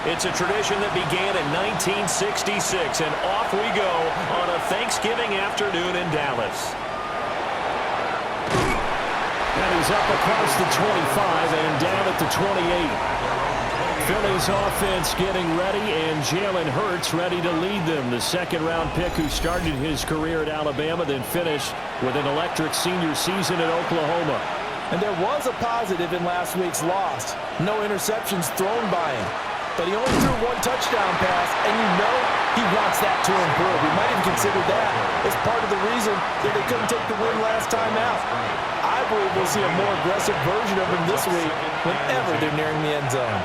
It's a tradition that began in 1966, and off we go on a Thanksgiving afternoon in Dallas. And he's up across the 25 and down at the 28. Philly's offense getting ready, and Jalen Hurts ready to lead them. The second-round pick who started his career at Alabama, then finished with an electric senior season at Oklahoma. And there was a positive in last week's loss. No interceptions thrown by him. But he only threw one touchdown pass, and you know he wants that to improve. We might even consider that as part of the reason that they couldn't take the win last time out. I believe we'll see a more aggressive version of him this week whenever they're nearing the end zone.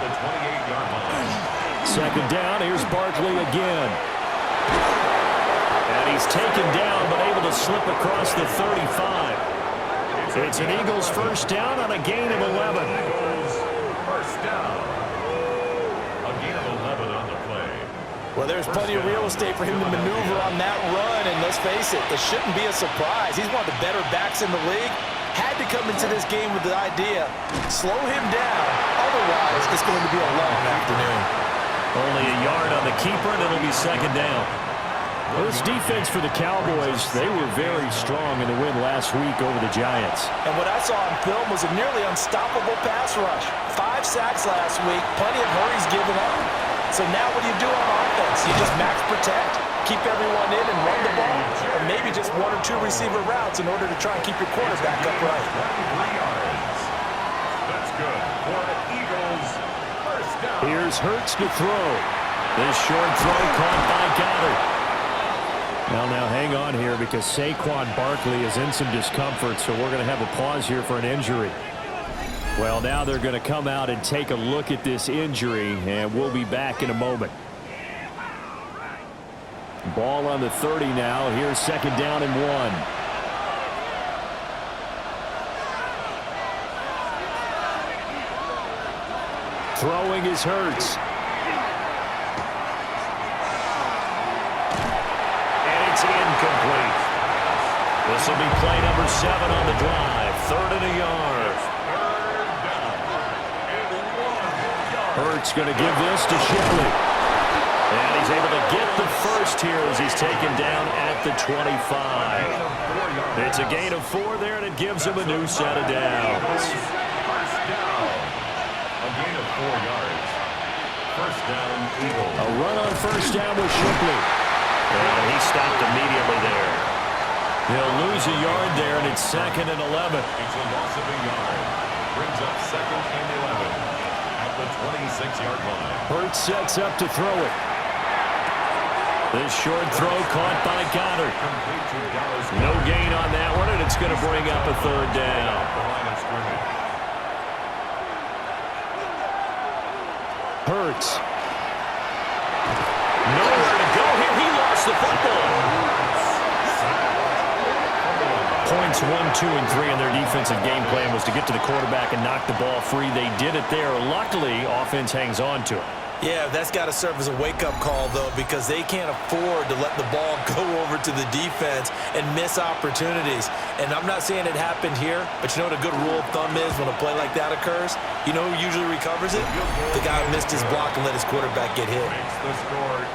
Second down, here's Barkley again. And he's taken down, but able to slip across the 35. It's an Eagles first down on a gain of 11. First down. A gain of 11 on the play. Well, there's plenty of real estate for him to maneuver on that run, and let's face it, this shouldn't be a surprise. He's one of the better backs in the league. Had to come into this game with the idea, slow him down. Otherwise, it's going to be a long afternoon. Only a yard on the keeper, and it'll be second down. Well, this defense for the Cowboys, they were very strong in the win last week over the Giants. And what I saw on film was a nearly unstoppable pass rush. 5 sacks last week, plenty of hurries given up. So now what do you do on offense? You just max protect, keep everyone in and run the ball, or maybe just 1 or 2 receiver routes in order to try and keep your quarterback upright. 3 yards. That's good for the Eagles. First down. Here's Hurts to throw. This short throw caught by Goddard. Now hang on here because Saquon Barkley is in some discomfort, so we're going to have a pause here for an injury. Well, now they're going to come out and take a look at this injury, and we'll be back in a moment. Ball on the 30 now. Here's second down and 1. Throwing is Hurts. Incomplete. This will be play number 7 on the drive. 3rd and a yard. Hurts going to give this to Shipley. And he's able to get the first here as he's taken down at the 25. It's a gain of 4 there, and it gives him a new set of downs. First down. A gain of 4 yards. First down, Eagles. A run on first down with Shipley. And he stopped immediately there. He'll lose a yard there, and it's 2nd and 11. It's a loss of a yard. Brings up 2nd and 11 at the 26-yard line. Hurts sets up to throw it. This short throw caught by Goddard. No gain on that one, and it's going to bring up a 3rd down. Hurts. Nowhere to go here. He lost the football. Points 1, 2, and 3 in their defensive game plan was to get to the quarterback and knock the ball free. They did it there. Luckily, offense hangs on to it. Yeah, that's got to serve as a wake-up call, though, because they can't afford to let the ball go over to the defense and miss opportunities. And I'm not saying it happened here, but you know what a good rule of thumb is when a play like that occurs? You know who usually recovers it? The guy who missed his block and let his quarterback get hit.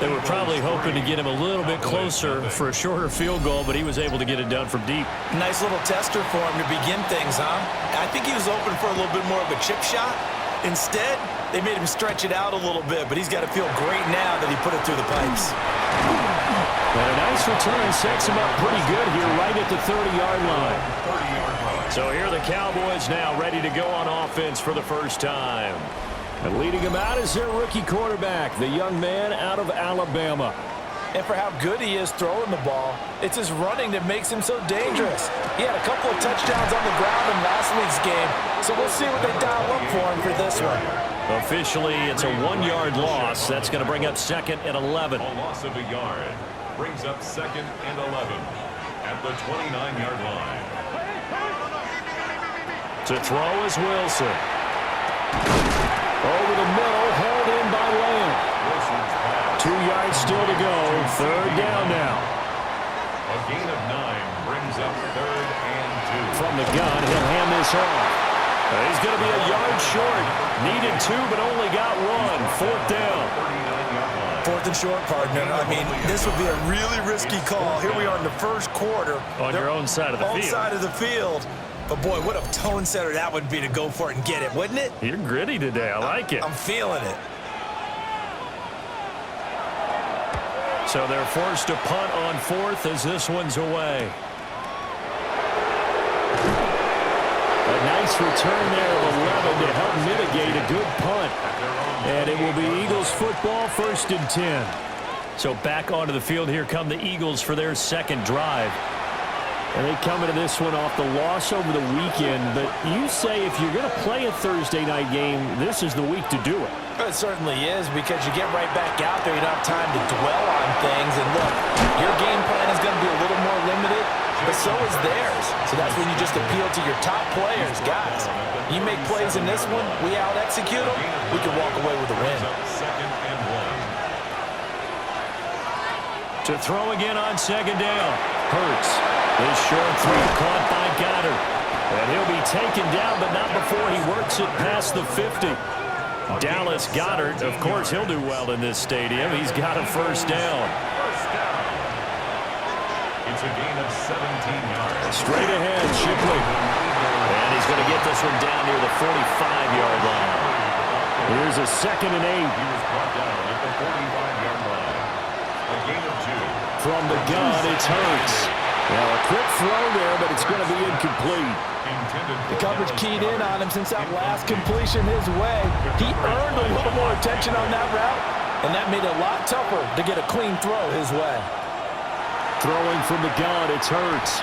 They were probably hoping to get him a little bit closer for a shorter field goal, but he was able to get it done from deep. Nice little tester for him to begin things, huh? I think he was open for a little bit more of a chip shot. Instead, they made him stretch it out a little bit, but he's got to feel great now that he put it through the pipes. And a nice return sets him up pretty good here right at the 30-yard line. So here are the Cowboys now ready to go on offense for the first time. And leading him out is their rookie quarterback, the young man out of Alabama. And for how good he is throwing the ball, it's his running that makes him so dangerous. He had a couple of touchdowns on the ground in last week's game, so we'll see what they dial up for him for this one. Officially, it's a 1-yard loss. That's going to bring up 2nd and 11. A loss of a yard brings up 2nd and 11 at the 29-yard line. To throw is Wilson. Over the middle, held in by Lamb. 2 yards still to go. 3rd down now. A gain of 9 brings up 3rd and 2. From the gun, he'll hand this off. He's going to be a yard short. Needed 2, but only got 1. 4th down. short, partner. I mean, this would be a really risky call. Here we are in the first quarter. On your own side of the field. Own side of the field. But, boy, what a tone setter that would be to go for it and get it, wouldn't it? You're gritty today. I like it. I'm feeling it. So they're forced to punt on fourth as this one's away. A nice return there of 11 to help mitigate a good punt. And it will be Eagles football, 1st and 10. So back onto the field, here come the Eagles for their second drive. And they come into this one off the loss over the weekend. But you say if you're going to play a Thursday night game, this is the week to do it. It certainly is, because you get right back out there. You don't have time to dwell on things. And look, your game plan is going to be a little more limited, but so is theirs. So that's when you just appeal to your top players. Guys, you make plays in this one, we out-execute them, we can walk away with a win. Second and 1. To throw again on second down. Hurts. This short throw caught by Goddard. And he'll be taken down, but not before he works it past the 50. Dallas Goedert, of course, he'll do well in this stadium. He's got a first down. It's a gain of 17 yards. Straight ahead, Shipley. And he's going to get this one down near the 45-yard line. Here's a 2nd and 8. He was brought down at the 45-yard line. A gain of 2. From the gun, it's Hurts. Now a quick throw there, but it's going to be incomplete. The coverage keyed in on him since that last completion his way. He earned a little more attention on that route, and that made it a lot tougher to get a clean throw his way. Throwing from the gun, it's Hurts.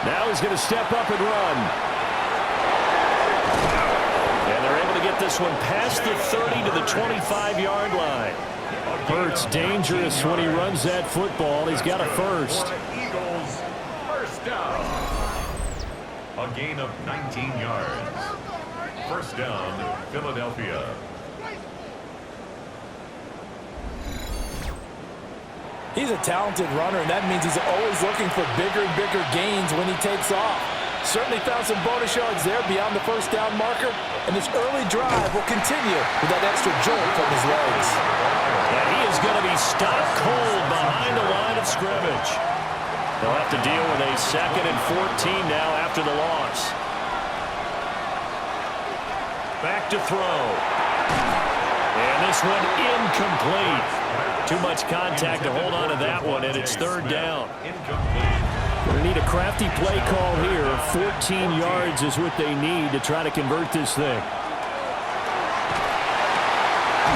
Now he's going to step up and run. And they're able to get this one past the 30 to the 25-yard line. Hurts dangerous when he runs that football. He's got a first. Eagles, first down. A gain of 19 yards. First down, Philadelphia. He's a talented runner, and that means he's always looking for bigger and bigger gains when he takes off. Certainly found some bonus yards there beyond the first down marker, and this early drive will continue with that extra jolt from his legs. And he is going to be stopped cold behind the line of scrimmage. They'll have to deal with a 2nd and 14 now after the loss. Back to throw. And this one incomplete. Too much contact to hold on to that one, and it's 3rd down. Going to need a crafty play call here. 14 yards is what they need to try to convert this thing.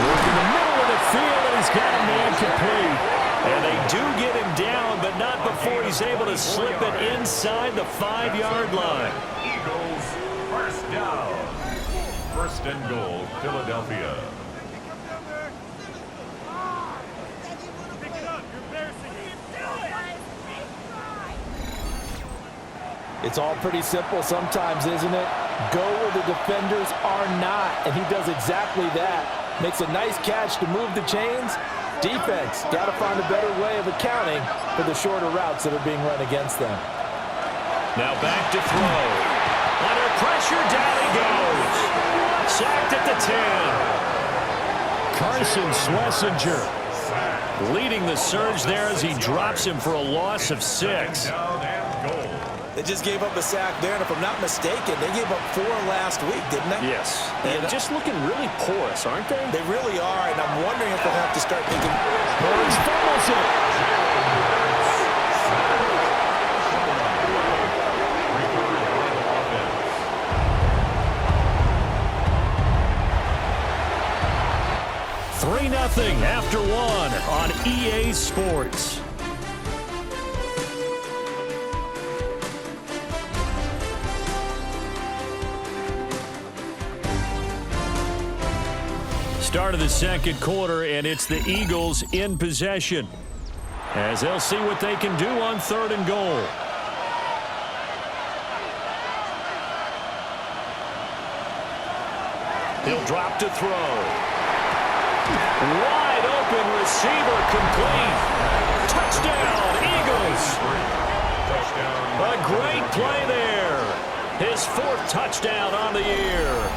Work in the middle of the field, and he's got a man complete. And they do get him down, but not before he's able to slip it inside the 5-yard line. Eagles, first down. First and goal, Philadelphia. It's all pretty simple sometimes, isn't it? Go where the defenders are not, and he does exactly that. Makes a nice catch to move the chains. Defense, got to find a better way of accounting for the shorter routes that are being run against them. Now back to throw. Under pressure, down he goes. Sacked at the 10. Carson Schlesinger Leading the surge there as he drops him for a loss of 6. Down and goal. They just gave up a sack there, and if I'm not mistaken, they gave up 4 last week, didn't they? Yes. And just looking really porous, aren't they? They really are, and I'm wondering if they'll have to start thinking, Burns fumbles it. Nothing after 1 on EA Sports. Start of the second quarter, and it's the Eagles in possession, as they'll see what they can do on 3rd and goal. He'll drop to throw. Wide open receiver complete. Touchdown, Eagles. A great play there. His 4th touchdown on the year.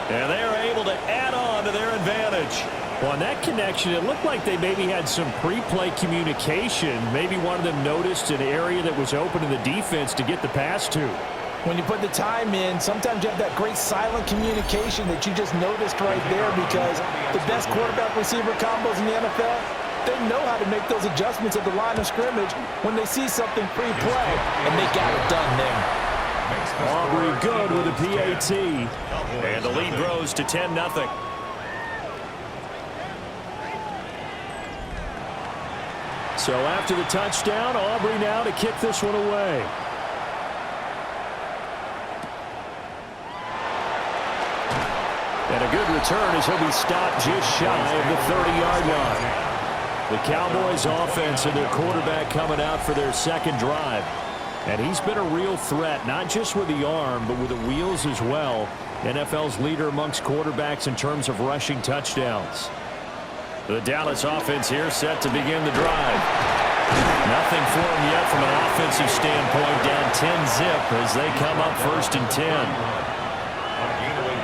And they are able to add on to their advantage. Well, on that connection, it looked like they maybe had some pre-play communication. Maybe one of them noticed an area that was open in the defense to get the pass to. When you put the time in, sometimes you have that great silent communication that you just noticed right there, because the best quarterback-receiver combos in the NFL, they know how to make those adjustments at the line of scrimmage when they see something pre-play, and they got it done there. Aubrey good with a PAT. And the lead grows to 10-0. So after the touchdown, Aubrey now to kick this one away. And a good return as he'll be stopped just shy of the 30-yard line. The Cowboys offense and their quarterback coming out for their second drive. And he's been a real threat, not just with the arm, but with the wheels as well. NFL's leader amongst quarterbacks in terms of rushing touchdowns. The Dallas offense here set to begin the drive. Nothing for them yet from an offensive standpoint, down 10-zip as they come up 1st and 10.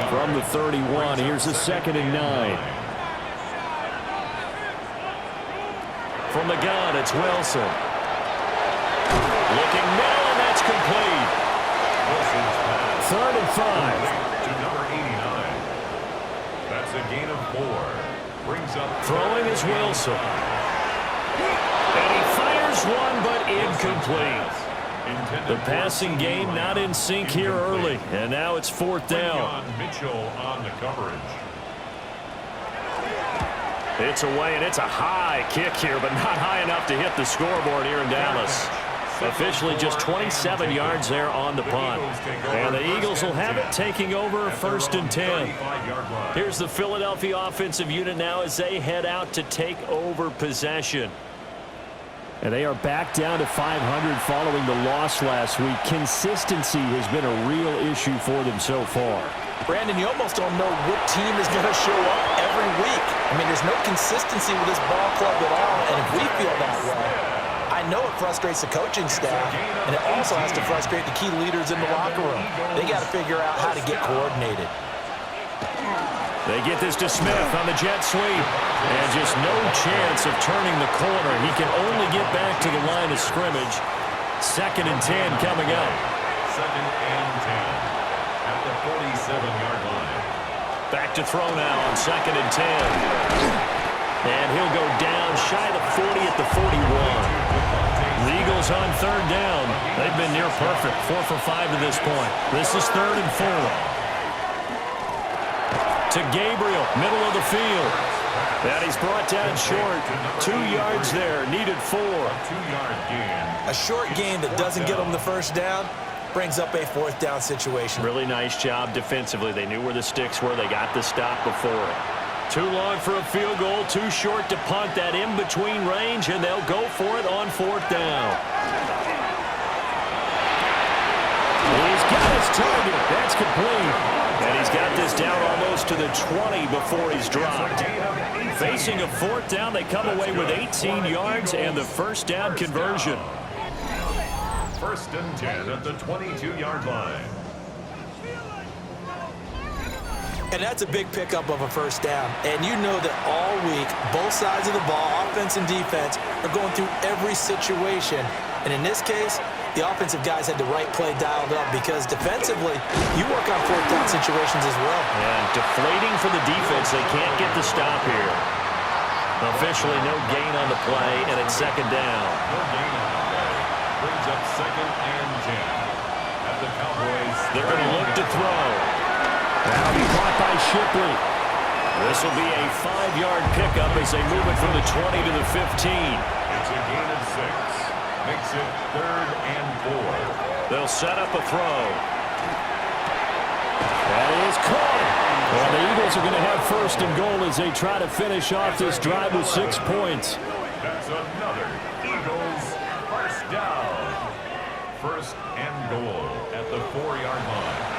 From the 31, here's a 2nd and 9. From the gun, it's Wilson. Looking middle, and that's complete. 3rd and 5. To number 89. That's a gain of 4. Brings up Throwing is Wilson. And he fires one, but incomplete. The passing game not in sync here early, and now it's 4th down. Mitchell on the coverage. It's away, and it's a high kick here, but not high enough to hit the scoreboard here in Dallas. Officially just 27 yards there on the punt. And the Eagles will have it, taking over 1st and 10. Here's the Philadelphia offensive unit now as they head out to take over possession. And they are back down to 500 following the loss last week. Consistency has been a real issue for them so far. Brandon, you almost don't know what team is going to show up every week. I mean, there's no consistency with this ball club at all, and if we feel that way, I know it frustrates the coaching staff, and it also has to frustrate the key leaders in the locker room. They got to figure out how to get coordinated. They get this to Smith on the jet sweep, and just no chance of turning the corner. He can only get back to the line of scrimmage. 2nd and 10 coming up. 2nd and 10 at the 47-yard line. Back to throw now on 2nd and 10. And he'll go down shy of the 40 at the 41. The Eagles on 3rd down. They've been near perfect, 4 for 5 to this point. This is 3rd and 4. To Gabriel, middle of the field. And he's brought down short. 2 yards there, needed 4. 2-yard gain. A short gain that doesn't get them the 1st down brings up a 4th down situation. Really nice job defensively. They knew where the sticks were. They got the stop before it. Too long for a field goal, too short to punt. That in-between range, and they'll go for it on 4th down. He's got his target. That's complete. And he's got this down almost to the 20 before he's dropped. Facing a 4th down, they come away with 18 yards and the 1st down conversion. 1st and 10 at the 22-yard line. And that's a big pickup of a 1st down. And you know that all week, both sides of the ball, offense and defense, are going through every situation. And in this case, the offensive guys had the right play dialed up, because defensively, you work on 4th down situations as well. And deflating for the defense. They can't get the stop here. Officially no gain on the play, and it's 2nd down. No gain on the play. Brings up 2nd and 10 at the Cowboys. They're going to look to throw. Now be caught by Shipley. This will be a 5-yard pickup as they move it from the 20 to the 15. It's a gain of 6. Makes it 3rd and 4. They'll set up a throw. That is caught. Well, the Eagles are going to have 1st and goal as they try to finish off this drive with 6 points. That's another Eagles 1st down. 1st and goal at the 4-yard line.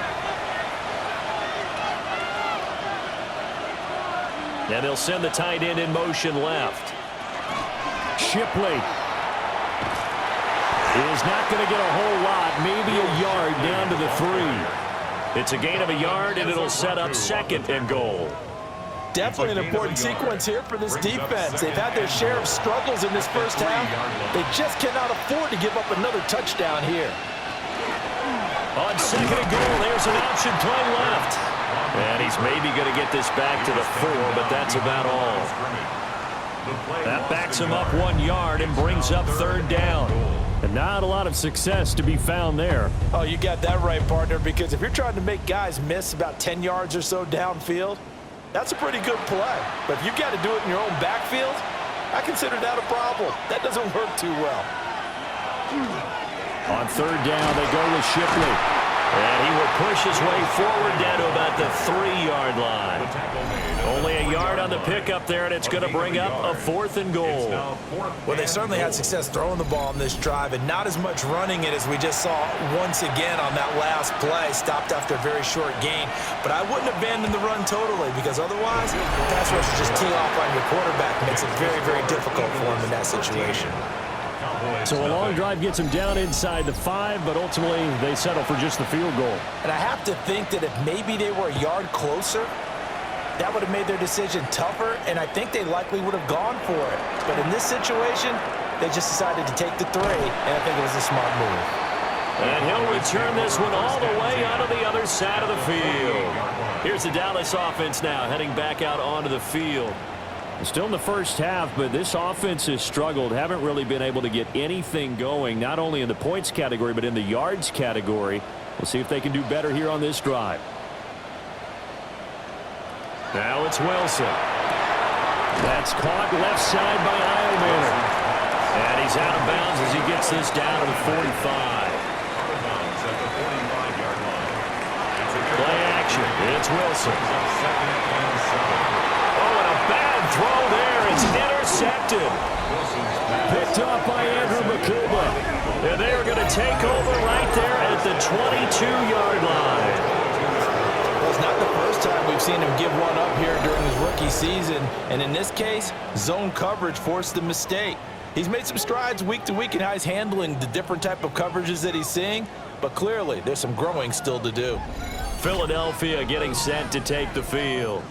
And they'll send the tight end in motion left. Shipley is not going to get a whole lot, maybe a yard down to the 3. It's a gain of a yard, and it'll set up 2nd and goal. Definitely an important sequence here for this defense. They've had their share of struggles in this first half. They just cannot afford to give up another touchdown here. On 2nd and goal, there's an option play left. And he's maybe going to get this back to the 4, but that's about all. That backs him up 1 yard and brings up 3rd down. And not a lot of success to be found there. Oh, you got that right, partner, because if you're trying to make guys miss about 10 yards or so downfield, that's a pretty good play. But if you've got to do it in your own backfield, I consider that a problem. That doesn't work too well. On 3rd down, they go with Shipley. And he will push his way forward down to about the 3-yard line. Only a yard on the pickup there, and it's going to bring up a 4th and goal. Well, they certainly had success throwing the ball on this drive, and not as much running it as we just saw once again on that last play. Stopped after a very short gain. But I wouldn't abandon the run totally, because otherwise, pass rush just tee off on your quarterback. It makes it very, very difficult for him in that situation. So a long drive gets them down inside the 5, but ultimately they settle for just the field goal. And I have to think that if maybe they were a yard closer, that would have made their decision tougher, and I think they likely would have gone for it. But in this situation, they just decided to take the 3, and I think it was a smart move. And he'll return this one all the way onto the other side of the field. Here's the Dallas offense now heading back out onto the field. Still in the first half, but this offense has struggled. Haven't really been able to get anything going, not only in the points category, but in the yards category. We'll see if they can do better here on this drive. Now it's Wilson. That's caught left side by Eilman. And he's out of bounds as he gets this down to the 45. Play action. It's Wilson. Oh, and a bad throw there. It's intercepted. Picked off by Andrew McCuba. And they're going to take over right there at the 22-yard line. Well, it's not the first time we've seen him give one up here during his rookie season. And in this case, zone coverage forced the mistake. He's made some strides week to week in how he's handling the different type of coverages that he's seeing. But clearly, there's some growing still to do. Philadelphia getting set to take the field.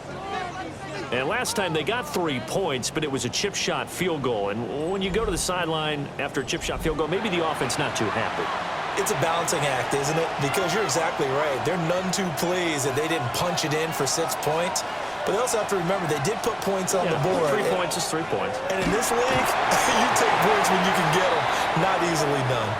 And last time they got 3 points, but it was a chip shot field goal. And when you go to the sideline after a chip shot field goal, maybe the offense not too happy. It's a balancing act, isn't it? Because you're exactly right. They're none too pleased that they didn't punch it in for 6 points. But they also have to remember they did put points on the board. 3 points is 3 points. And in this league, you take points when you can get them. Not easily done.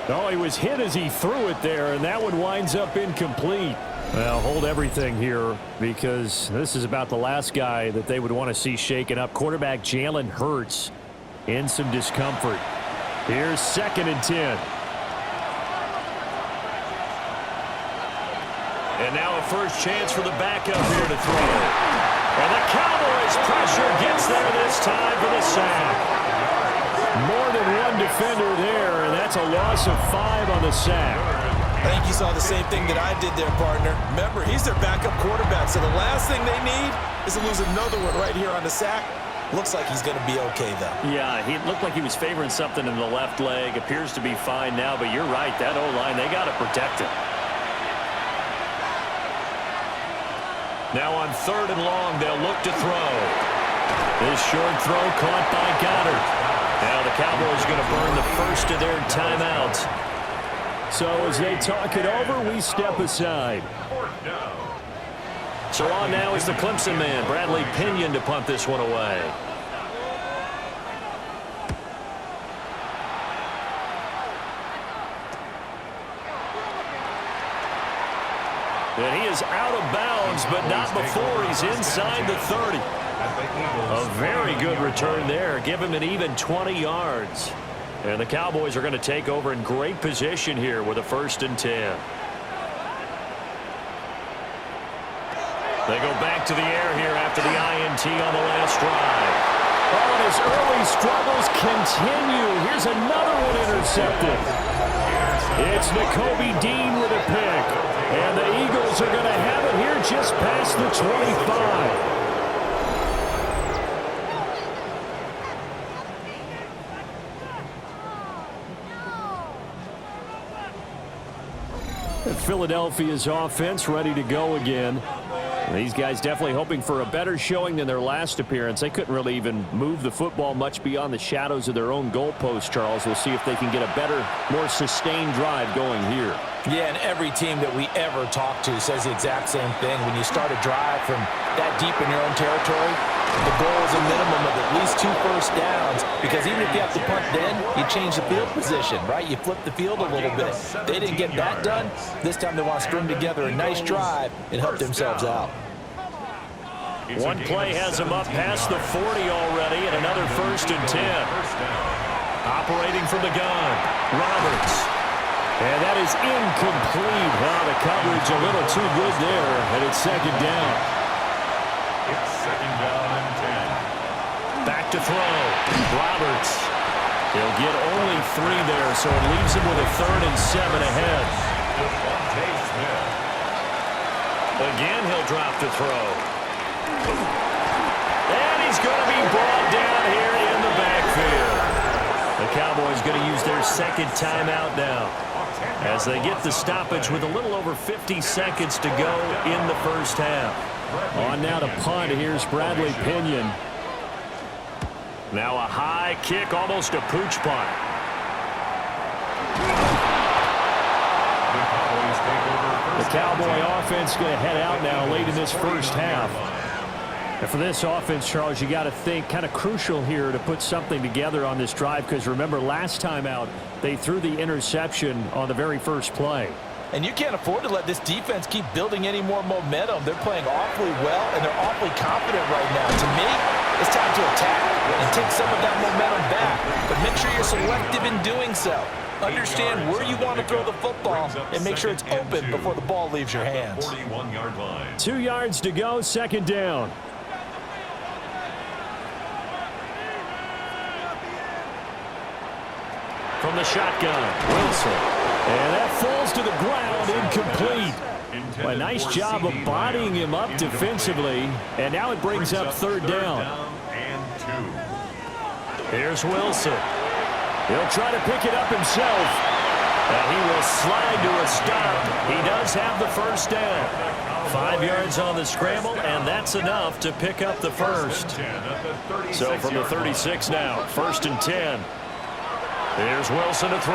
Oh, he was hit as he threw it there, and that one winds up incomplete. Well, hold everything here because this is about the last guy that they would want to see shaken up. Quarterback Jalen Hurts in some discomfort. Here's 2nd and 10. And now a first chance for the backup here to throw. And the Cowboys pressure gets there this time for the sack. More than one defender there, and that's a loss of 5 on the sack. I think you saw the same thing that I did there, partner. Remember, he's their backup quarterback, so the last thing they need is to lose another one right here on the sack. Looks like he's going to be okay, though. Yeah, he looked like he was favoring something in the left leg. Appears to be fine now, but you're right. That O-line, they got to protect him. Now on 3rd and long, they'll look to throw. This short throw caught by Goddard. Now the Cowboys are going to burn the first of their timeouts. So as they talk it over, we step aside. So on now is the Clemson man, Bradley Pinion, to punt this one away. And he is out of bounds, but not before he's inside the 30. A very good return there. Give him an even 20 yards. And the Cowboys are going to take over in great position here with a 1st and 10. They go back to the air here after the INT on the last drive. Oh, and his early struggles continue. Here's another one intercepted. It's Nakobe Dean with a pick. And the Eagles are going to have it here just past the 25. Philadelphia's offense ready to go again. These guys definitely hoping for a better showing than their last appearance. They couldn't really even move the football much beyond the shadows of their own goalpost, Charles. We'll see if they can get a better, more sustained drive going here. Yeah, and every team that we ever talk to says the exact same thing. When you start a drive from that deep in your own territory, the goal is a minimum of at least 2 first downs, because even if you have to punt then, you change the field position, right? You flip the field a little bit. They didn't get that done. This time they want to string together a nice drive and help themselves out. One play has them up past the 40 already, and another 1st and 10. Operating from the gun, Roberts. And that is incomplete. Well, the coverage a little too good there, and it's 2nd down. It's 2nd down and 10. Back to throw, Roberts. He'll get only 3 there, so it leaves him with a 3rd and 7 ahead. Again, he'll drop to throw. And he's going to be brought down here in the backfield. The Cowboys going to use their 2nd timeout now, as they get the stoppage with a little over 50 seconds to go in the 1st half. On now to punt. Here's Bradley Pinion. Now a high kick, almost a pooch punt. The Cowboy offense going to head out now late in this 1st half. And for this offense, Charles, you got to think kind of crucial here to put something together on this drive, because remember, last time out, they threw the interception on the very first play. And you can't afford to let this defense keep building any more momentum. They're playing awfully well, and they're awfully confident right now. To me, it's time to attack and take some of that momentum back. But make sure you're selective in doing so. Understand where you want to throw the football and make sure it's open before the ball leaves your hands. 41-yard line. 2 yards to go, 2nd down. From the shotgun, Wilson. And that falls to the ground, incomplete. A nice job of bodying him up defensively. And now it brings up 3rd down. Here's Wilson. He'll try to pick it up himself. And he will slide to a stop. He does have the 1st down. 5 yards on the scramble, and that's enough to pick up the 1st. So from the 36 now, 1st and 10. Here's Wilson to throw.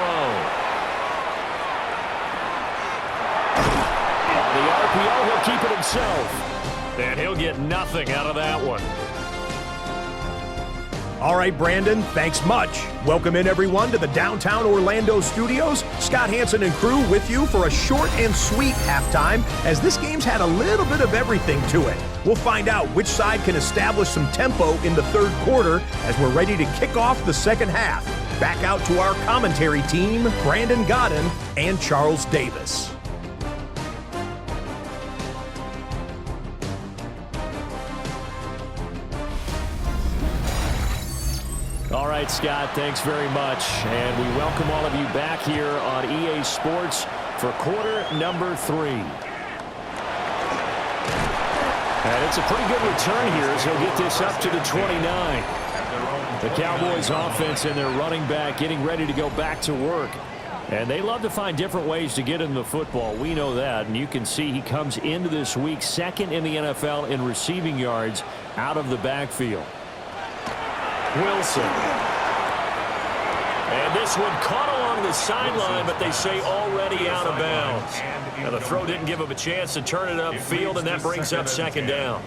On the RPO, he'll keep it himself. And he'll get nothing out of that one. All right, Brandon, thanks much. Welcome in, everyone, to the downtown Orlando studios. Scott Hansen and crew with you for a short and sweet halftime, as this game's had a little bit of everything to it. We'll find out which side can establish some tempo in the 3rd quarter as we're ready to kick off the 2nd half. Back out to our commentary team, Brandon Godden and Charles Davis. All right, Scott, thanks very much. And we welcome all of you back here on EA Sports for quarter number 3. And it's a pretty good return here as he'll get this up to the 29. The Cowboys offense and their running back getting ready to go back to work. And they love to find different ways to get in the football. We know that. And you can see he comes into this week 2nd in the NFL in receiving yards out of the backfield. Wilson. And this one caught along the sideline, but they say already out of bounds. Now the throw didn't give him a chance to turn it upfield, and that brings up 2nd down.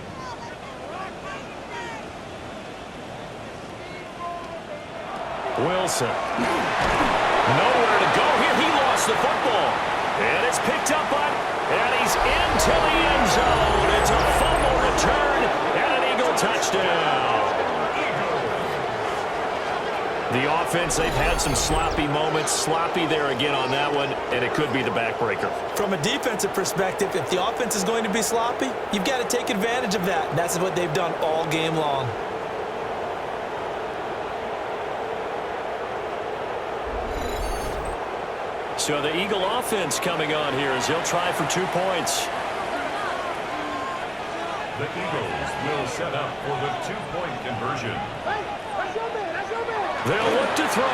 Wilson. Nowhere to go here. He lost the football. And it's picked up by, and he's into the end zone. It's a fumble return and an Eagle touchdown. The offense, they've had some sloppy moments. Sloppy there again on that one, and it could be the backbreaker. From a defensive perspective, if the offense is going to be sloppy, you've got to take advantage of that. And that's what they've done all game long. So the Eagle offense coming on here as he'll try for 2 points. The Eagles will set up for the 2-point conversion. They'll look to throw.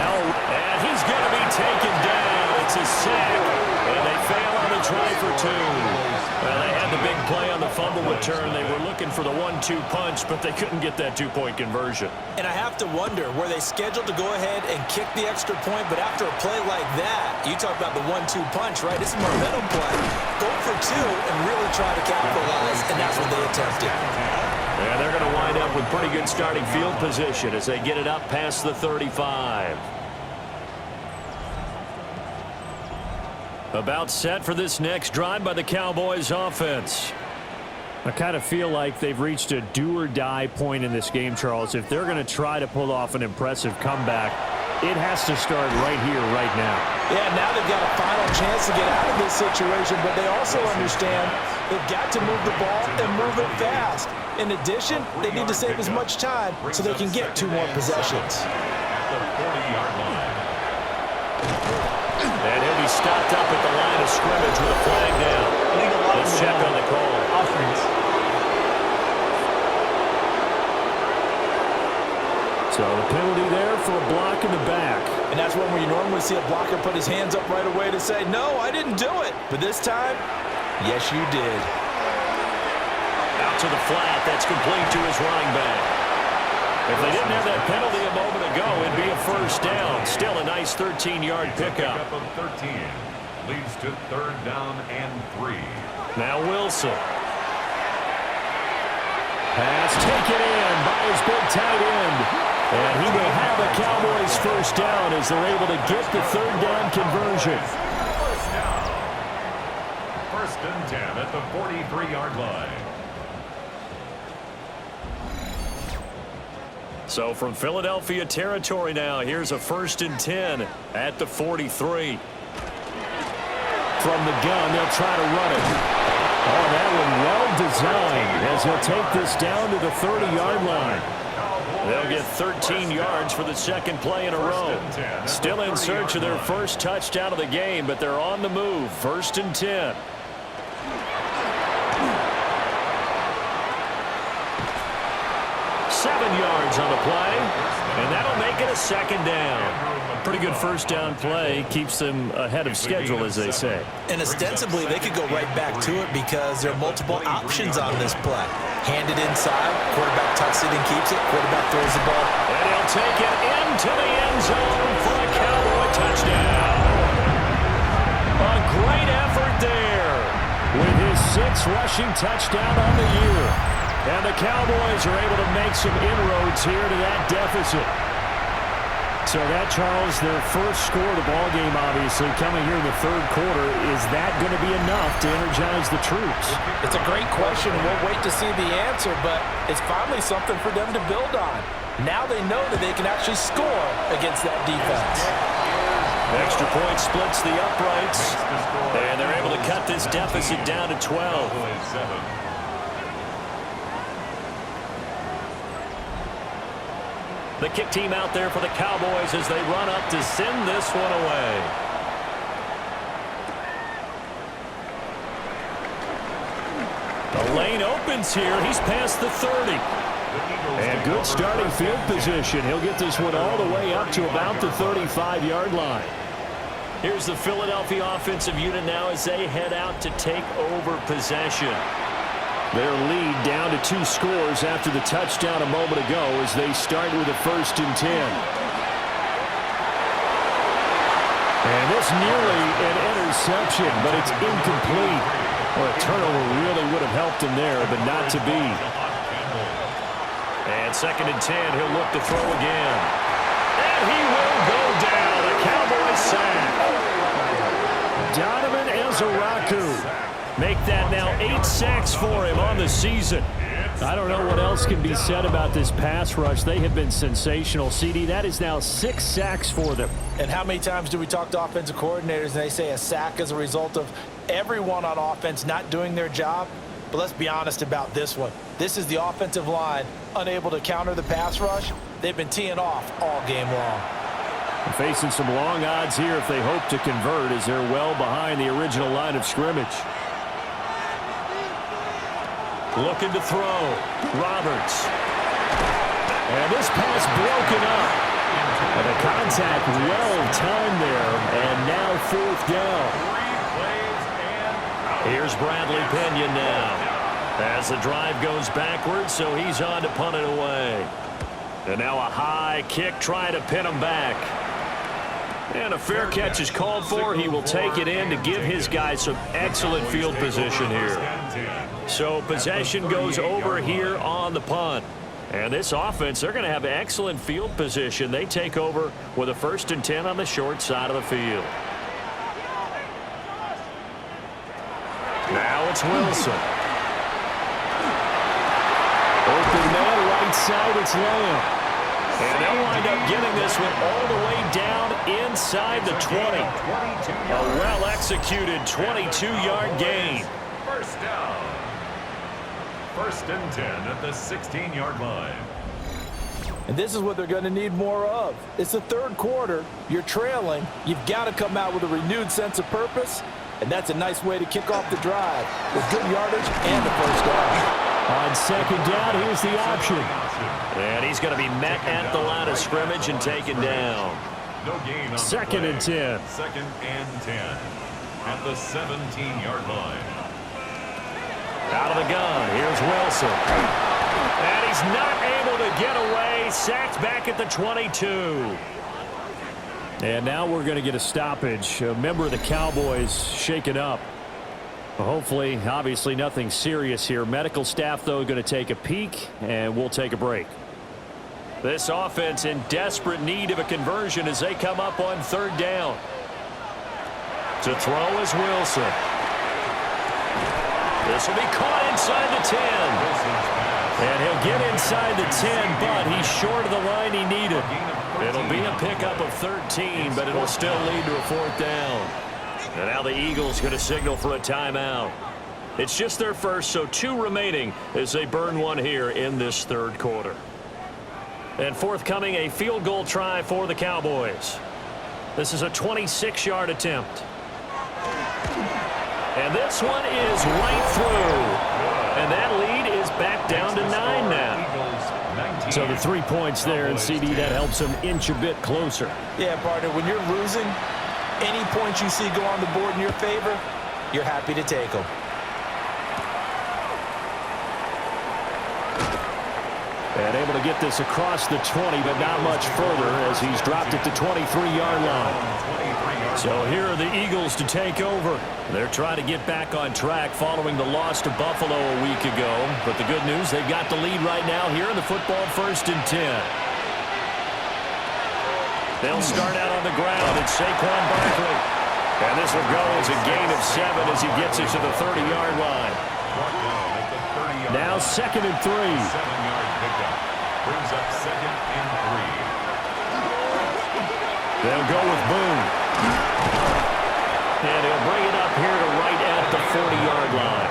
Now, and he's going to be taken down. It's a sack, and they fail on the try for 2. Well, they had the big play on the fumble return. They were looking for the 1-2 punch, but they couldn't get that 2-point conversion. And I have to wonder, were they scheduled to go ahead and kick the extra point, but after a play like that, you talk about the 1-2 punch, right? This is a momentum play. Go for 2 and really try to capitalize, and that's what they attempted. And they're going to wind up with pretty good starting field position as they get it up past the 35. About set for this next drive by the Cowboys offense. I kind of feel like they've reached a do-or-die point in this game, Charles. If they're going to try to pull off an impressive comeback, it has to start right here, right now. Yeah, now they've got a final chance to get out of this situation, but they also understand they've got to move the ball and move it fast. In addition, they need to save as much time so they can get 2 more possessions. At the 40-yard line. And he'll be stopped up at the line of scrimmage with a flag down. Let's check on the call. Offense. So the penalty there for a block in the back. And that's when we normally see a blocker put his hands up right away to say, no, I didn't do it. But this time, yes, you did. Out to the flat. That's complete to his running back. If they didn't have that penalty a moment ago, it'd be a first down. Still a nice 13-yard pickup. Pickup of 13 leads to 3rd down and 3. Now Wilson. Pass taken in by his big tight end. And he will have a Cowboys first down as they're able to get the 3rd down conversion. First down. 1st and 10 at the 43-yard line. So from Philadelphia territory now, here's a 1st and 10 at the 43. From the gun, they'll try to run it. Oh, that one well designed as he'll take this down to the 30-yard line. They'll get 13 yards for the 2nd play in a row. Still in search of their first touchdown of the game, but they're on the move. 1st and 10. Yards on the play, and that'll make it a 2nd down. Pretty good first down play. Keeps them ahead of schedule, as they say. And ostensibly, they could go right back to it because there are multiple options on this play. Hand it inside, quarterback tucks it and keeps it, quarterback throws the ball. And he'll take it into the end zone for a Cowboy touchdown. A great effort there with his 6th rushing touchdown on the year. And the Cowboys are able to make some inroads here to that deficit. So that, Charles, their first score of the ballgame, obviously, coming here in the 3rd quarter. Is that going to be enough to energize the troops? It's a great question. We'll wait to see the answer, but it's finally something for them to build on. Now they know that they can actually score against that defense. Extra point splits the uprights, and they're able to cut this deficit down to 12. The kick team out there for the Cowboys as they run up to send this one away. The lane opens here. He's past the 30. And good starting field position. He'll get this one all the way up to about the 35-yard line. Here's the Philadelphia offensive unit now as they head out to take over possession. Their lead down to 2 scores after the touchdown a moment ago as they start with a 1st and 10. And this nearly an interception, but it's incomplete. Well, a turnover really would have helped him there, but not to be. And 2nd and 10, he'll look to throw again. And he will go down. A Cowboys sack. Donovan Ezaraku. Make that now 8 sacks for him on the season. I don't know what else can be said about this pass rush. They have been sensational, CD. That is now 6 sacks for them. And how many times do we talk to offensive coordinators and they say a sack is a result of everyone on offense not doing their job? But let's be honest about this one. This is the offensive line unable to counter the pass rush. They've been teeing off all game long. They're facing some long odds here if they hope to convert as they're well behind the original line of scrimmage. Looking to throw. Roberts. And this pass broken up. And the contact well timed there, and now fourth down. Here's Bradley Pinion now. As the drive goes backwards, so he's on to punt it away. And now a high kick trying to pin him back. And a fair catch is called for. He will take it in to give his guys some excellent field position here. So possession goes over here on the punt. And this offense, they're going to have excellent field position. They take over with a 1st and 10 on the short side of the field. Now it's Wilson. Open man, right side, it's Lamb. And they'll wind up getting this one all the way down inside the 20. A well-executed 22-yard gain. First down. 1st and 10 at the 16-yard line. And this is what they're going to need more of. It's the 3rd quarter. You're trailing. You've got to come out with a renewed sense of purpose. And that's a nice way to kick off the drive with good yardage and the 1st down. On 2nd down, here's the option. And he's going to be met at the line of scrimmage and taken down. No gain on 2nd and 10. 2nd and 10 at the 17-yard line. Out of the gun, here's Wilson. And he's not able to get away. Sacked back at the 22. And now we're going to get a stoppage. A member of the Cowboys shaken up. Hopefully, obviously nothing serious here. Medical staff, though, going to take a peek, and we'll take a break. This offense in desperate need of a conversion as they come up on 3rd down. To throw is Wilson. This will be caught inside the 10. And he'll get inside the 10, but he's short of the line he needed. It'll be a pickup of 13, but it'll still lead to a 4th down. And now the Eagles going to signal for a timeout. It's just their first, so 2 remaining as they burn one here in this 3rd quarter. And forthcoming, a field goal try for the Cowboys. This is a 26-yard attempt. And this one is right through. And that lead is back down to 9 now. So the 3 points there, and CD, that helps them inch a bit closer. Yeah, partner, when you're losing, any points you see go on the board in your favor, you're happy to take them. And able to get this across the 20, but not much further as he's dropped it to 23-yard line. So here are the Eagles to take over. They're trying to get back on track following the loss to Buffalo a week ago. But the good news, they've got the lead right now here in the football 1st and 10. They'll start out on the ground. It's Saquon Barkley. And this will go as a gain of 7 as he gets it to the 30-yard line. Now 2nd and 3. 7-yard pickup. Brings up 2nd and 3. They'll go with Boone. And he'll bring it up here to right at the 40-yard line.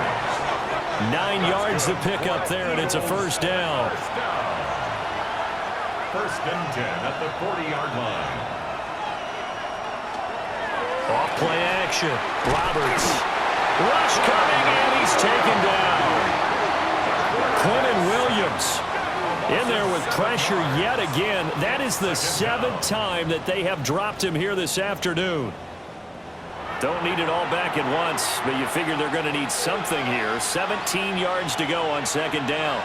9 yards to pick up there, and it's a 1st down. 1st and 10 at the 40-yard line. Off play action. Roberts. Rush coming, and he's taken down. Quentin Williams in there with pressure yet again. That is the 7th time that they have dropped him here this afternoon. Don't need it all back at once, but you figure they're going to need something here. 17 yards to go on 2nd down.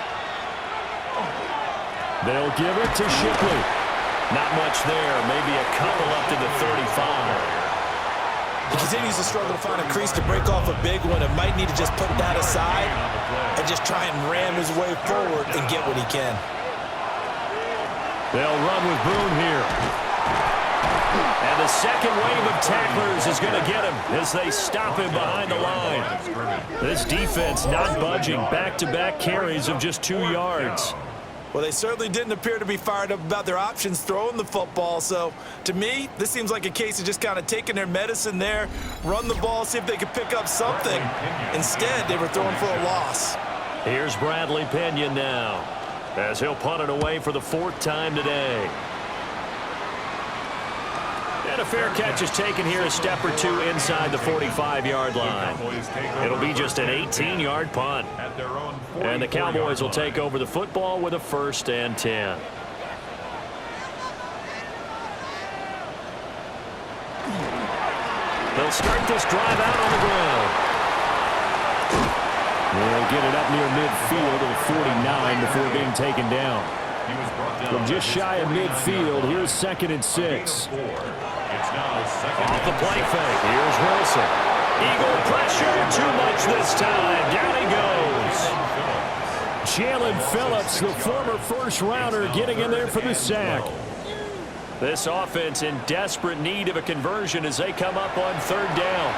They'll give it to Shipley. Not much there. Maybe a couple up to the 35. He continues to struggle to find a crease to break off a big one and might need to just put that aside and just try and ram his way forward and get what he can. They'll run with Boone here. And the second wave of tacklers is going to get him as they stop him behind the line. This defense not budging. Back-to-back carries of just 2 yards. Well, they certainly didn't appear to be fired up about their options throwing the football. So, to me, this seems like a case of just kind of taking their medicine there, run the ball, see if they could pick up something. Instead, they were throwing for a loss. Here's Bradley Pinion now, as he'll punt it away for the 4th time today. And a fair catch is taken here, a step or 2 inside the 45-yard line. It'll be just an 18-yard punt. And the Cowboys will take over the football with a 1st and 10. They'll start this drive out on the ground. They'll get it up near midfield at 49 before being taken down. From just shy of midfield, here's 2nd and 6. It's now second. Off the play fake. Here's Wilson. Eagle pressure. Too much this time. Down he goes. Jalen Phillips, the former first-rounder, getting in there for the sack. This offense in desperate need of a conversion as they come up on 3rd down.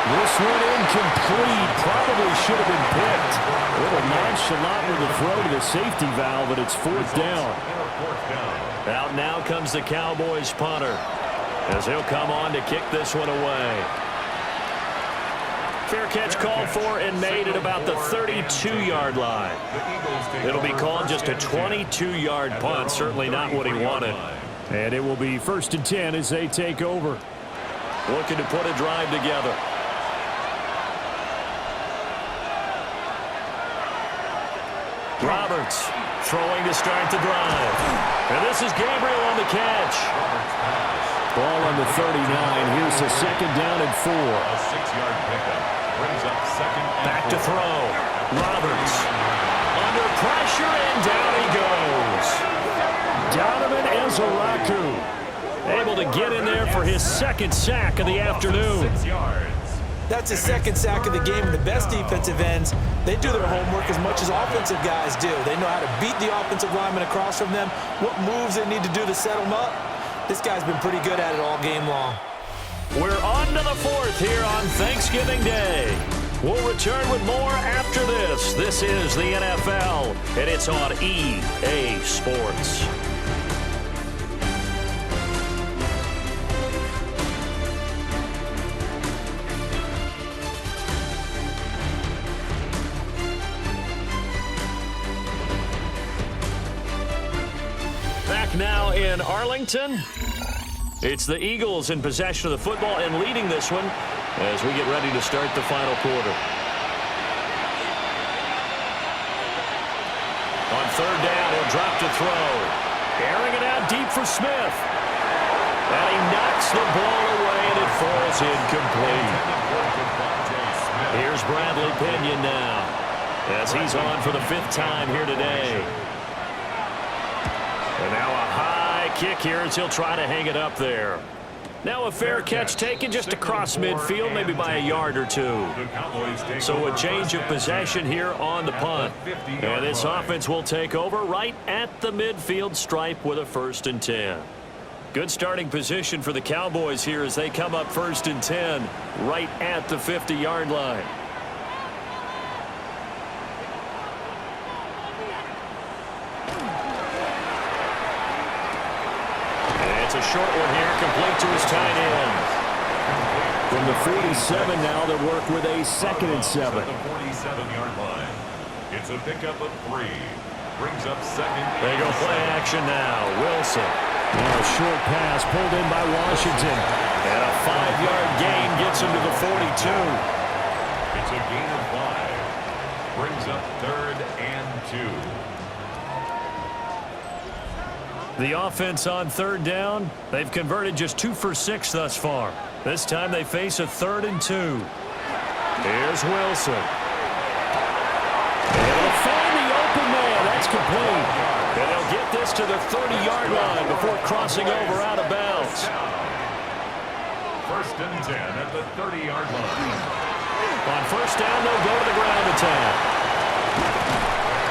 This one incomplete. Probably should have been picked. A little nonchalant with the throw to the safety valve, but it's 4th down. Out now comes the Cowboys punter as he'll come on to kick this one away. Fair catch called for and made at about the 32-yard line. It'll be called just a 22-yard punt. Certainly not what he wanted. And it will be 1st and 10 as they take over. Looking to put a drive together. Roberts throwing to start the drive. And this is Gabriel on the catch. Ball on the 39. Here's the 2nd down and 4. A 6-yard pickup brings up 2nd and 4. Back to throw. Roberts under pressure and down he goes. Donovan Ezaraku Able to get in there for his 2nd sack of the afternoon. 6 yards. That's his 2nd sack of the game, and the best defensive ends, they do their homework as much as offensive guys do. They know how to beat the offensive lineman across from them, what moves they need to do to set them up. This guy's been pretty good at it all game long. We're on to the 4th here on Thanksgiving Day. We'll return with more after this. This is the NFL, and it's on EA Sports. Now in Arlington, it's the Eagles in possession of the football and leading this one as we get ready to start the final quarter. On 3rd down, he'll drop to throw. Airing it out deep for Smith. And he knocks the ball away and it falls incomplete. Here's Bradley Pinion now as he's on for the 5th time here today. And now a high kick here as he'll try to hang it up there. Now a fair catch taken just across midfield, maybe by a yard or 2. So a change of possession here on the punt. And this offense will take over right at the midfield stripe with a 1st and 10. Good starting position for the Cowboys here as they come up 1st and 10 right at the 50-yard line. A short one here, complete to his tight end. From the 47 now, they work with a 2nd and 7. At the 47-yard line. It's a pickup of 3. Brings up 2nd. They go play action now. Wilson. Now a short pass pulled in by Washington. And a 5-yard gain gets him to the 42. It's a gain of 5. Brings up 3rd and 2. The offense on 3rd down, they've converted just 2 for 6 thus far. This time they face a 3rd and 2. Here's Wilson. And they'll find the open man. That's complete. And they'll get this to the 30-yard line before crossing over out of bounds. 1st and 10 at the 30-yard line. On 1st down, they'll go to the ground attack.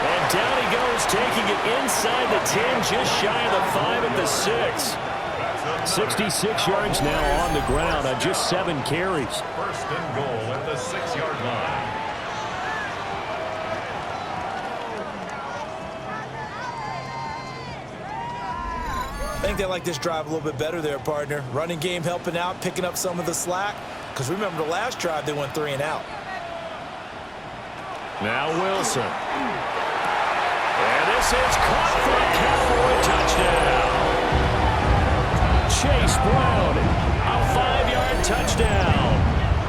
And down he goes, taking it inside the 10, just shy of the 5 at the 6. 66 yards now on the ground on just 7 carries. 1st and goal at the 6-yard line. I think they like this drive a little bit better there, partner. Running game helping out, picking up some of the slack. Because remember the last drive, they went 3 and out. Now Wilson. And this is caught for a Cowboy touchdown. Chase Brown, a 5-yard touchdown.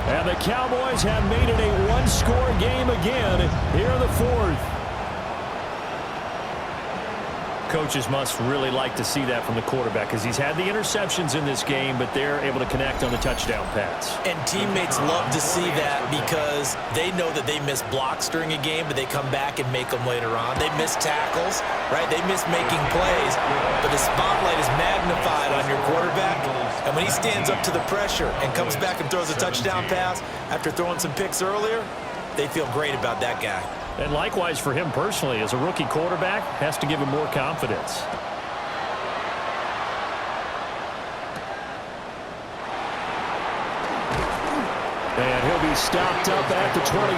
And the Cowboys have made it a 1-score game again here in the 4th. coaches must really like to see that from the quarterback because he's had the interceptions in this game, but they're able to connect on the touchdown pass. And teammates love to see that because they know that they miss blocks during a game, but they come back and make them later on. They miss tackles, right? They miss making plays, but the spotlight is magnified on your quarterback. And when he stands up to the pressure and comes back and throws a touchdown pass after throwing some picks earlier, they feel great about that guy. And likewise for him personally, as a rookie quarterback, has to give him more confidence. And he'll be stopped up at the 25.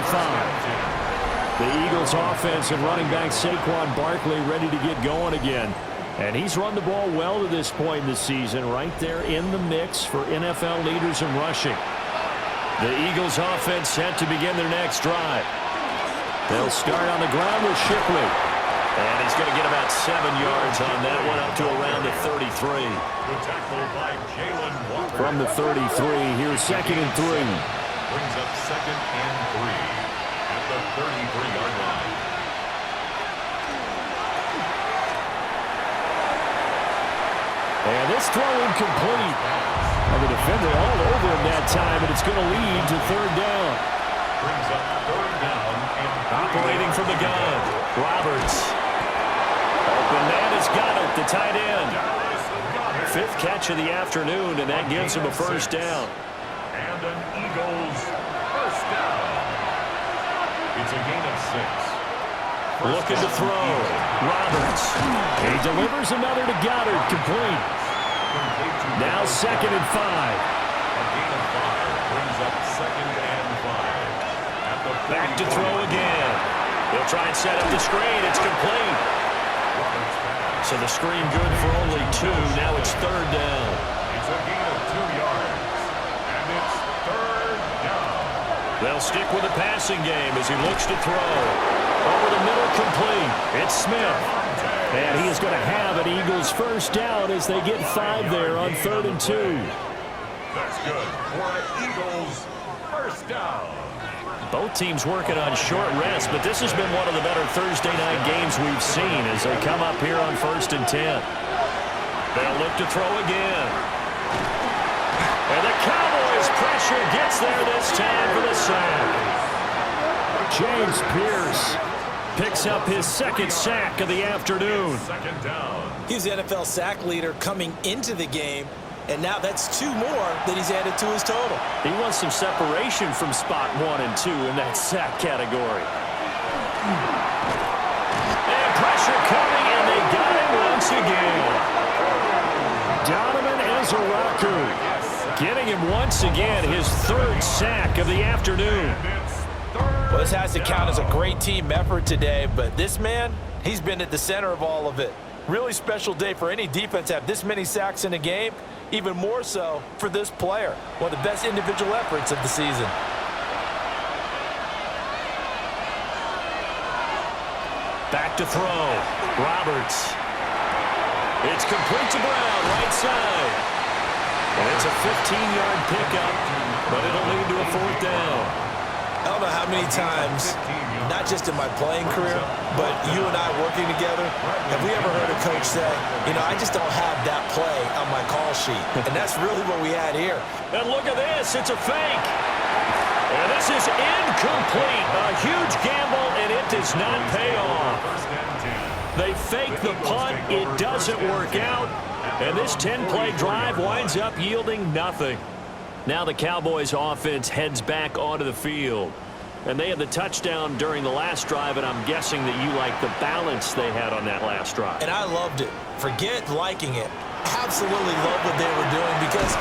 The Eagles offense and running back Saquon Barkley ready to get going again. And he's run the ball well to this point in the season, right there in the mix for NFL leaders in rushing. The Eagles offense set to begin their next drive. They'll start on the ground with Shipley. And he's going to get about 7 yards on that one, up to around the 33. From the 33, here's 2nd and 3. Brings up 2nd and 3 at the 33-yard line. And this throw incomplete. And the defender all over him that time, and it's going to lead to 3rd down. Brings up 3rd down and operating from the gun. Roberts. Open man has got it, the tight end. 5th catch of the afternoon, and that gives him a 1st down. And an Eagles 1st down. It's a gain of 6. Looking to throw. Roberts. He delivers another to Goddard, complete. Now 2nd and 5. A gain of 5 brings up 2nd and 5. At the Back to throw again. He'll try and set up the screen. It's complete. So the screen good for only 2. Now it's 3rd down. It's a gain of 2 yards. And it's 3rd down. They'll stick with the passing game as he looks to throw. Over the middle, complete. It's Smith. And he is going to have an Eagles 1st down as they get 5 there on 3rd and 2. That's good for an Eagles 1st down. Both teams working on short rest, but this has been one of the better Thursday night games we've seen as they come up here on 1st and 10. They'll look to throw again. And the Cowboys pressure gets there this time for the sack. James Pierce picks up his 2nd sack of the afternoon. 2nd down. He's the NFL sack leader coming into the game, and now that's 2 more that he's added to his total. He wants some separation from spot 1 and 2 in that sack category. And pressure coming, and they got him once again. Donovan Ezeraku getting him once again his 3rd sack of the afternoon. Well, this has to count as a great team effort today, but this man, he's been at the center of all of it. Really special day for any defense to have this many sacks in a game, even more so for this player. One of the best individual efforts of the season. Back to throw. Roberts. It's complete to Brown, right side. And it's a 15-yard pickup, but it'll lead to a 4th down. I don't know how many times, not just in my playing career, but you and I working together, have we ever heard a coach say, you know, I just don't have that play on my call sheet. And that's really what we had here. And look at this. It's a fake. And this is incomplete. A huge gamble, and it does not pay off. They fake the punt. It doesn't work out. And this 10-play drive winds up yielding nothing. Now the Cowboys offense heads back onto the field. And they had the touchdown during the last drive, and I'm guessing that you like the balance they had on that last drive. And I loved it. Forget liking it. Absolutely love what they were doing, because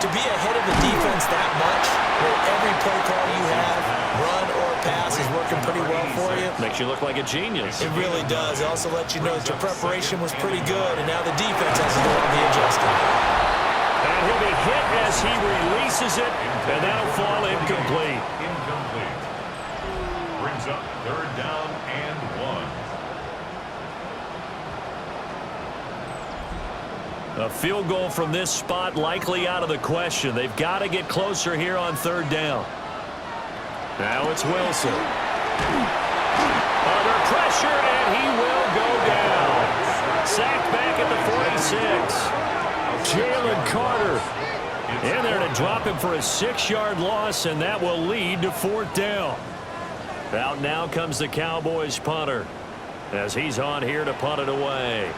to be ahead of the defense that much, where every play call you have, run or pass, is working pretty well for you. Makes you look like a genius. It really does. It also lets you know that your preparation was pretty good, and now the defense has to go on the adjusting. And he'll be hit as he releases it, and that'll fall incomplete. Incomplete. Brings up 3rd down and 1. A field goal from this spot likely out of the question. They've got to get closer here on 3rd down. Now it's Wilson. Under pressure, and he will go down. Sack 6. Jalen Carter in there to drop him for a 6-yard loss, and that will lead to 4th down. Out now comes the Cowboys punter as he's on here to punt it away.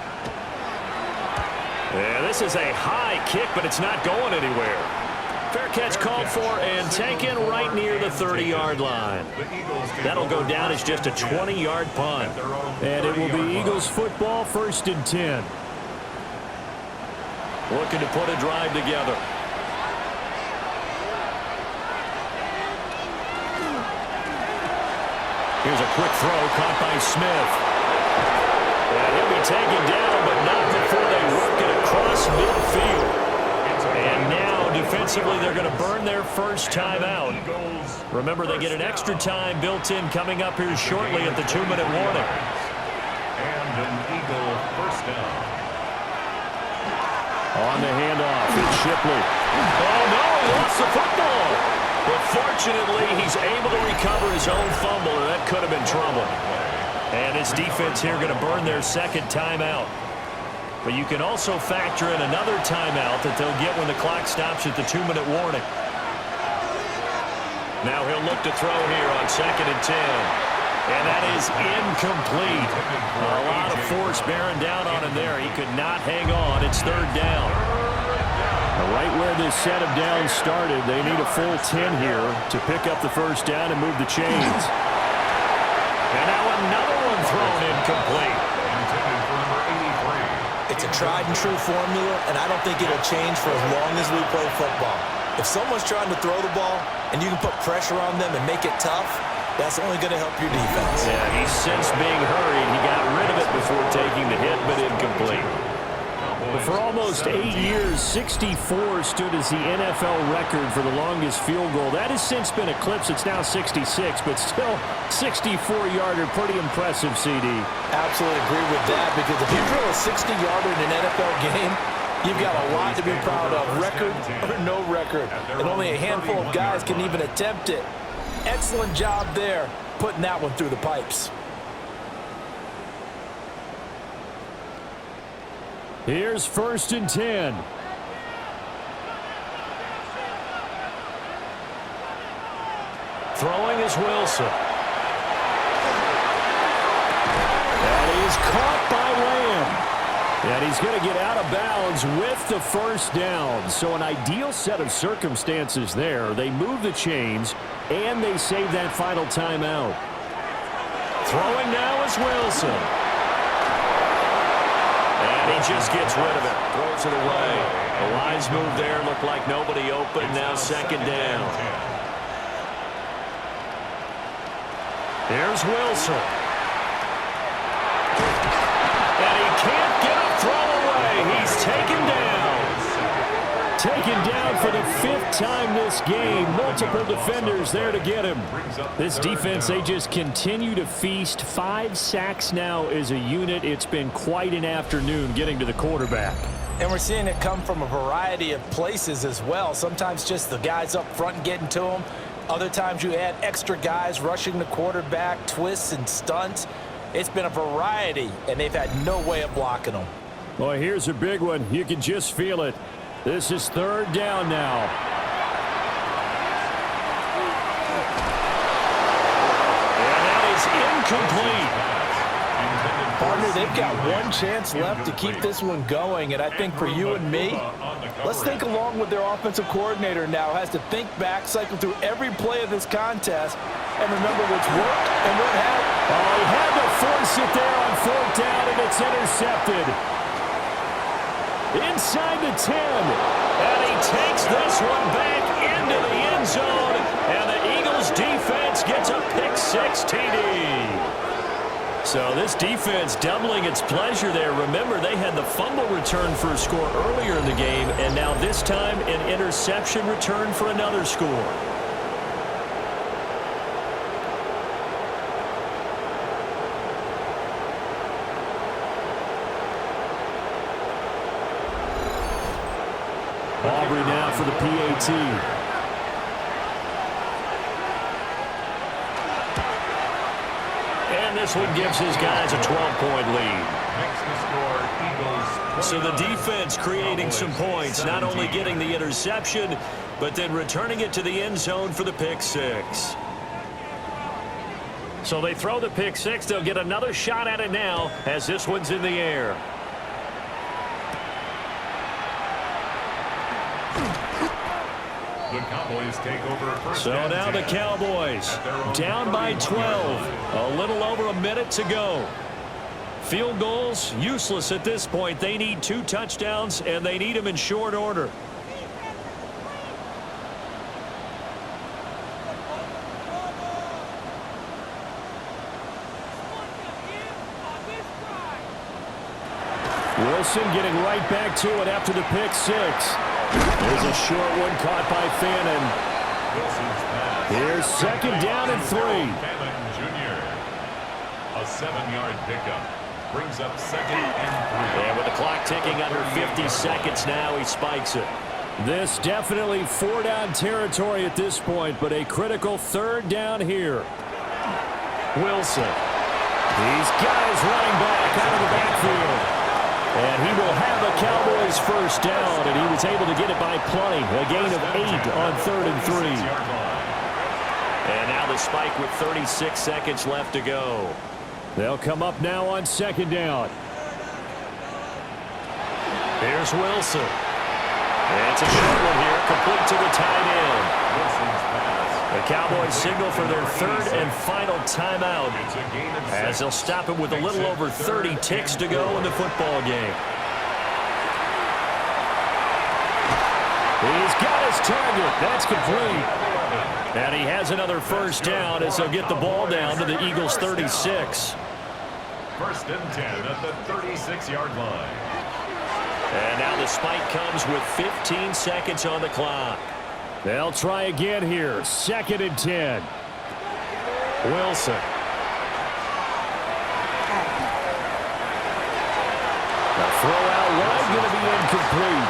Yeah, this is a high kick, but it's not going anywhere. Fair catch called for and taken right near the 30-yard line. That'll go down as just a 20-yard punt. And it will be Eagles football, 1st and 10. Looking to put a drive together. Here's a quick throw caught by Smith. And he'll be taken down, but not before they work it across midfield. And now, defensively, they're going to burn their first timeout. Remember, they get an extra time built in coming up here shortly at the 2-minute warning. And an Eagle first down. On the handoff, it's Shipley. Oh, no, he lost the football. But fortunately, he's able to recover his own fumble, and that could have been trouble. And his defense here going to burn their second timeout. But you can also factor in another timeout that they'll get when the clock stops at the 2-minute warning. Now he'll look to throw here on 2nd and 10. And that is incomplete. A lot of force bearing down on him there. He could not hang on. It's 3rd down. Right where this set of downs started, they need a full 10 here to pick up the first down and move the chains. And now another one thrown incomplete. It's a tried-and-true formula, and I don't think it'll change for as long as we play football. If someone's trying to throw the ball and you can put pressure on them and make it tough, that's only going to help your defense. Yeah, he's since being hurried. He got rid of it before taking the hit, but incomplete. But for almost 8 years, 64 stood as the NFL record for the longest field goal. That has since been eclipsed. It's now 66, but still 64-yarder. Pretty impressive, CD. Absolutely agree with that, because if you drill a 60-yarder in an NFL game, you've got a lot to be proud of, record or no record. And only a handful of guys can even attempt it. Excellent job there, putting that one through the pipes. Here's 1st and 10. Throwing is Wilson. That is caught by Lamb. And he's going to get out of bounds with the first down. So an ideal set of circumstances there. They move the chains, and they save that final timeout. Throwing now is Wilson. And he just gets rid of it. Throws it away. A wise move there. Looked like nobody open. Now 2nd down. Here's Wilson. And he can't get a throw away. He's taken down. Taken down for the 5th time this game. Multiple defenders there to get him. This defense, they just continue to feast. 5 sacks now as a unit. It's been quite an afternoon getting to the quarterback. And we're seeing it come from a variety of places as well. Sometimes just the guys up front getting to them. Other times you add extra guys rushing the quarterback, twists and stunts. It's been a variety, and they've had no way of blocking them. Well, here's a big one. You can just feel it. This is 3rd down now. And that is incomplete. Partner, they've got one chance left to keep this one going, and I think for you and me, let's think along with their offensive coordinator now. Has to think back, cycle through every play of this contest, and remember what's worked and what hasn't. Oh, he had to force it there on 4th down, and it's intercepted. Inside the 10. And he takes this one back into the end zone. And the Eagles defense gets a pick-6 TD. So this defense doubling its pleasure there. Remember, they had the fumble return for a score earlier in the game. And now this time, an interception return for another score. Aubrey now for the PAT. And this one gives his guys a 12-point lead. makes the score Eagles. So the defense creating some points, not only getting the interception, but then returning it to the end zone for the pick six. So they throw the pick six. They'll get another shot at it now as this one's in the air. The Cowboys take over first. So now the Cowboys down by 12. A little over a minute to go. Field goals, useless at this point. They need 2 touchdowns, and they need them in short order. Wilson getting right back to it after the pick six. There's a short one caught by Fannin. Here's second down and 3. Fannin Jr. A 7-yard pickup. Brings up second and 3. And with the clock ticking under 50 seconds now, he spikes it. This definitely 4-down territory at this point, but a critical 3rd down here. Wilson. He's got his running back out of the backfield. And he will have a Cowboys first down, and he was able to get it by plenty. A gain of 8 on 3rd and 3. And now the spike with 36 seconds left to go. They'll come up now on 2nd down. Here's Wilson. And it's a short one here, complete to the tight end. The Cowboys signal for their 3rd and final timeout, as they'll stop it with a little over 30 ticks to go in the football game. He's got his target. That's complete. And he has another first down as they'll get the ball down to the Eagles' 36. 1st and 10 at the 36-yard line. And now the spike comes with 15 seconds on the clock. They'll try again here. 2nd and 10. Wilson. The throw out wide going to be incomplete.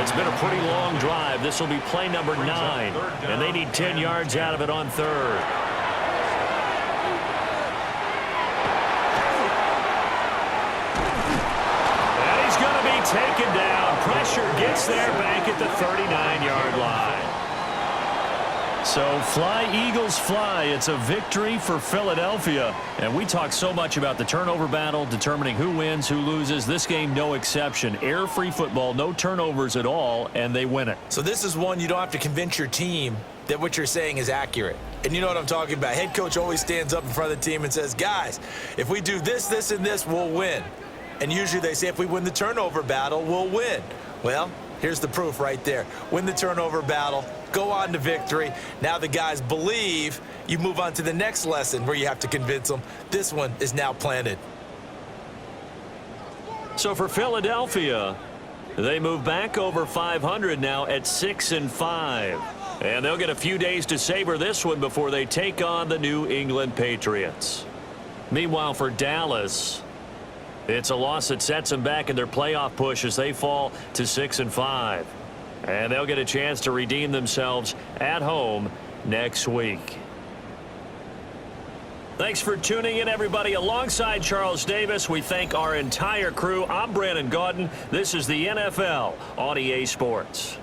It's been a pretty long drive. This will be play number 9, and they need 10 yards out of it on 3rd. And he's going to be taken down. Pressure gets there back at the 39-yard line. So fly, Eagles, fly. It's a victory for Philadelphia. And we talk so much about the turnover battle, determining who wins, who loses. This game, no exception. Air-free football, no turnovers at all, and they win it. So this is one you don't have to convince your team that what you're saying is accurate. And you know what I'm talking about. Head coach always stands up in front of the team and says, guys, if we do this, this, and this, we'll win. And usually they say if we win the turnover battle, we'll win. Well, here's the proof right there. Win the turnover battle, go on to victory. Now the guys believe. You move on to the next lesson where you have to convince them. This one is now planted. So for Philadelphia, they move back over 500 now at 6-5. And they'll get a few days to savor this one before they take on the New England Patriots. Meanwhile, for Dallas, it's a loss that sets them back in their playoff push as they fall to 6-5. And they'll get a chance to redeem themselves at home next week. Thanks for tuning in, everybody. Alongside Charles Davis, we thank our entire crew. I'm Brandon Gaudin. This is the NFL on EA Sports.